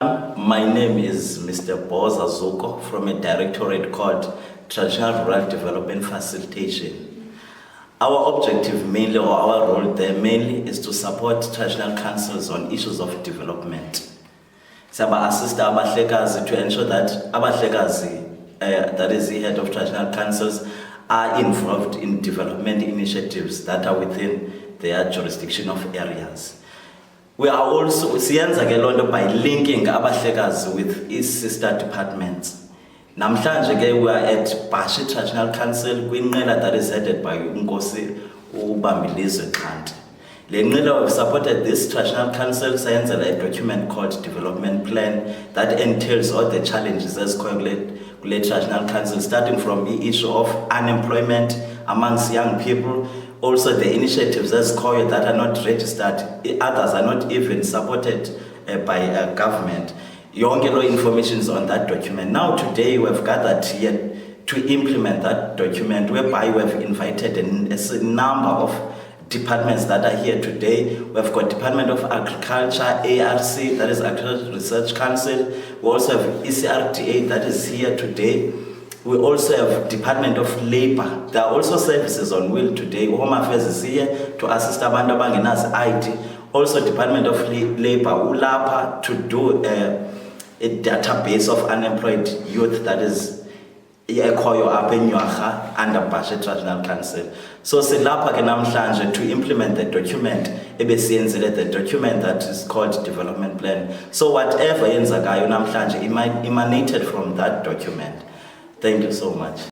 My name is Mr. Boza Zuko from a directorate called Traditional Rural Development Facilitation. Our objective mainly, or our role there mainly, is to support traditional councils on issues of development. Saba assist abahlekazi to ensure that abahlekazi, that is the head of traditional councils, are involved in development initiatives that are within their jurisdiction of areas. We are also siyenza ke lonto by linking abahlekazi with its sister departments. Namhlanje ke we are at Bashi Traditional Council kwinqila that is headed by Nkosi uBambilizwe Xhanti. Le nqila have supported this traditional council sayenzela a document called development plan that entails all the challenges as kule traditional council, starting from the issue of unemployment amongst young people. Also, the initiatives as COYO that are not registered, others are not even supported by government. Yonke lo information is on that document. Now today we have gathered here to implement that document, whereby we have invited a number of departments that are here today. We've got Department of Agriculture, ARC, that is Agricultural Research Council. We also have ECRDA that is here today. We also have Department of Labor. There are also services on wheel today. Home Affairs is here to assist abantu abangenazo ID. Also Department of Labor, ulapha to do a database of unemployed youth that is ekhoyo apha eNywarha under Bashi Traditional Council. So silapha ke namhlanje to implement the document ebesiyenzile, the document that is called development plan. So whatever yenzakayo namhlanje emanated from that document. Thank you so much.